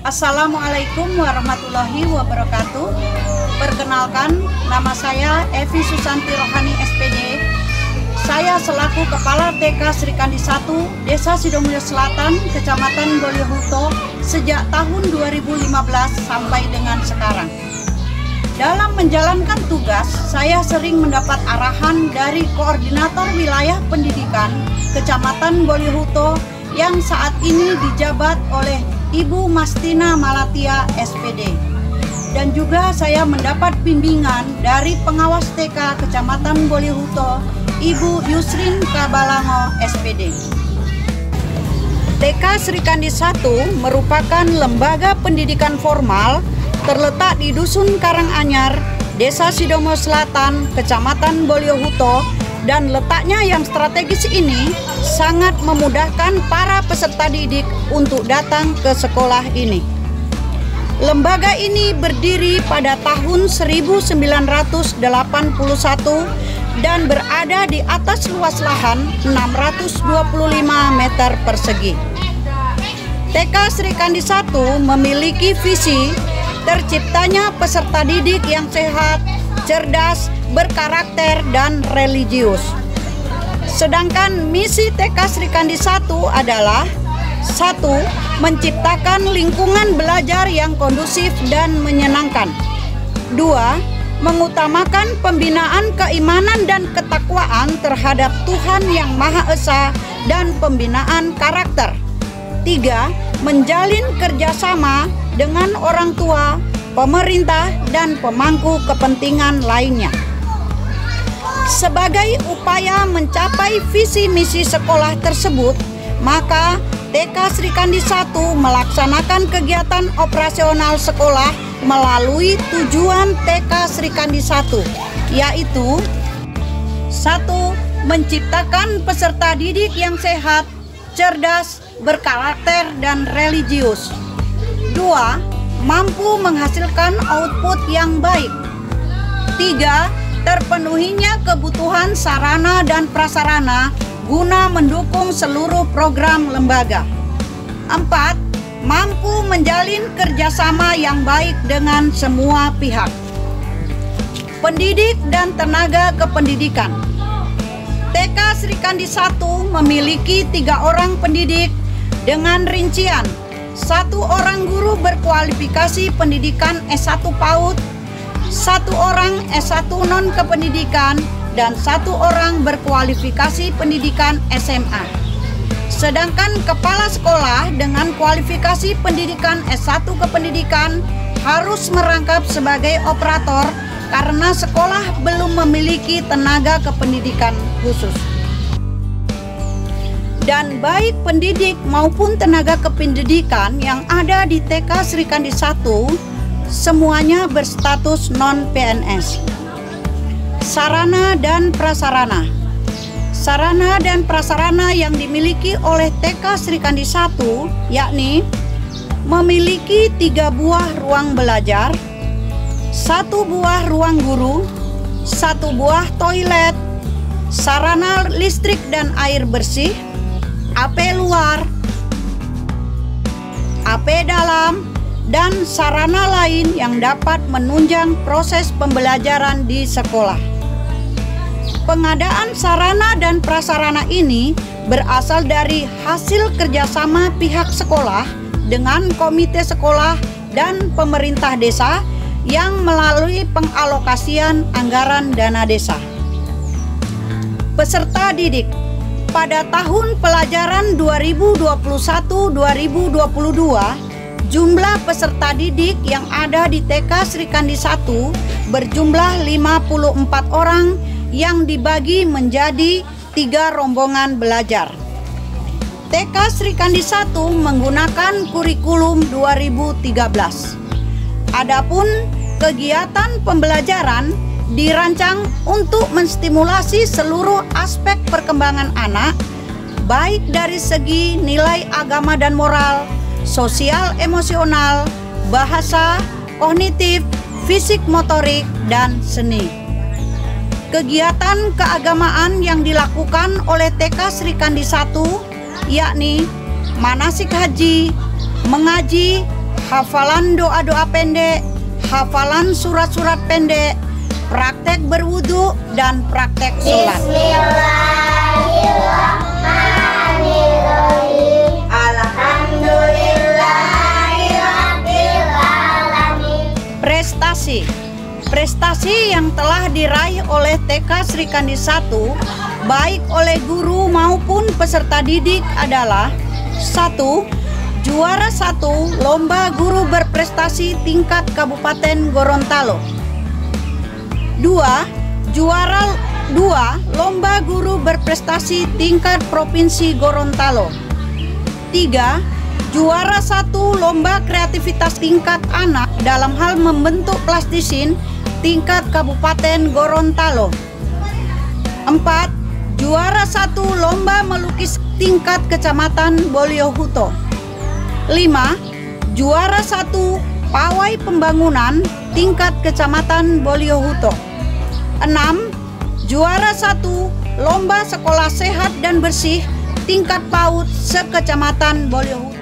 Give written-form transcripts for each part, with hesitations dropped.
Assalamualaikum warahmatullahi wabarakatuh. Perkenalkan, nama saya Evi Susanti Rohani SPD. Saya selaku Kepala TK Srikandi 1 Desa Sidomulyo Selatan, Kecamatan Bolyohuto sejak tahun 2015 sampai dengan sekarang. Dalam menjalankan tugas, saya sering mendapat arahan dari Koordinator Wilayah Pendidikan Kecamatan Bolyohuto yang saat ini dijabat oleh Ibu Mastina Malatia SPD. Dan juga saya mendapat bimbingan dari pengawas TK Kecamatan Bolyohuto, Ibu Yusrin Kabalango SPD. TK Srikandi 1 merupakan lembaga pendidikan formal terletak di Dusun Karanganyar, Desa Sidomulyo Selatan, Kecamatan Bolyohuto, dan letaknya yang strategis ini sangat memudahkan para peserta didik untuk datang ke sekolah ini. Lembaga ini berdiri pada tahun 1981 dan berada di atas luas lahan 625 meter persegi. TK Srikandi 1 memiliki visi terciptanya peserta didik yang sehat, cerdas, berkarakter, dan religius. Sedangkan misi TK Srikandi 1 adalah 1. Menciptakan lingkungan belajar yang kondusif dan menyenangkan. 2. Mengutamakan pembinaan keimanan dan ketakwaan terhadap Tuhan Yang Maha Esa dan pembinaan karakter. 3. Menjalin kerjasama dengan orang tua, pemerintah, dan pemangku kepentingan lainnya. Sebagai upaya mencapai visi misi sekolah tersebut, maka TK Srikandi 1 melaksanakan kegiatan operasional sekolah melalui tujuan TK Srikandi 1, yaitu 1. Menciptakan peserta didik yang sehat, cerdas, berkarakter, dan religius. 2. Mampu menghasilkan output yang baik. 3. Terpenuhinya kebutuhan sarana dan prasarana guna mendukung seluruh program lembaga. 4. Mampu menjalin kerjasama yang baik dengan semua pihak. Pendidik dan tenaga kependidikan. TK Srikandi 1 memiliki 3 orang pendidik dengan rincian 1 orang guru berkualifikasi pendidikan S1 PAUD, 1 orang S1 non-kependidikan, dan 1 orang berkualifikasi pendidikan SMA. Sedangkan kepala sekolah dengan kualifikasi pendidikan S1 kependidikan harus merangkap sebagai operator karena sekolah belum memiliki tenaga kependidikan khusus. Dan baik pendidik maupun tenaga kependidikan yang ada di TK Srikandi 1 semuanya berstatus non-PNS. Sarana dan prasarana. Sarana dan prasarana yang dimiliki oleh TK Srikandi 1 yakni memiliki 3 buah ruang belajar, 1 buah ruang guru, 1 buah toilet, sarana listrik dan air bersih, AP luar, AP dalam, dan sarana lain yang dapat menunjang proses pembelajaran di sekolah. Pengadaan sarana dan prasarana ini berasal dari hasil kerjasama pihak sekolah dengan komite sekolah dan pemerintah desa yang melalui pengalokasian anggaran dana desa. Peserta didik. Pada tahun pelajaran 2021-2022, jumlah peserta didik yang ada di TK Srikandi 1 berjumlah 54 orang yang dibagi menjadi 3 rombongan belajar. TK Srikandi 1 menggunakan kurikulum 2013. Adapun kegiatan pembelajaran dirancang untuk menstimulasi seluruh aspek perkembangan anak, baik dari segi nilai agama dan moral, sosial emosional, bahasa, kognitif, fisik motorik, dan seni. Kegiatan keagamaan yang dilakukan oleh TK Srikandi 1 yakni manasik haji, mengaji, hafalan doa-doa pendek, hafalan surat-surat pendek, praktek berwudu, dan praktek sholat. Bismillahirrahmanirrahim. Alhamdulillahirrabbilalamin. Prestasi yang telah diraih oleh TK Sri Kandi 1 baik oleh guru maupun peserta didik adalah: 1. Juara 1 Lomba Guru Berprestasi tingkat Kabupaten Gorontalo. 2. Juara 2 Lomba Guru Berprestasi tingkat Provinsi Gorontalo. 3. Juara 1 Lomba Kreativitas tingkat anak dalam hal membentuk plastisin tingkat Kabupaten Gorontalo. 4. Juara 1 Lomba Melukis tingkat Kecamatan Boliohuto. 5. Juara 1 Pawai Pembangunan tingkat Kecamatan Boliohuto. 6. Juara 1 Lomba Sekolah Sehat dan Bersih tingkat PAUD se-Kecamatan Boliohuto.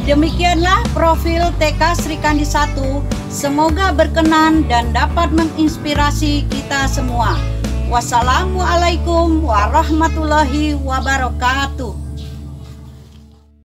Demikianlah profil TK Sri Kandi 1. Semoga berkenan dan dapat menginspirasi kita semua. Wassalamualaikum warahmatullahi wabarakatuh.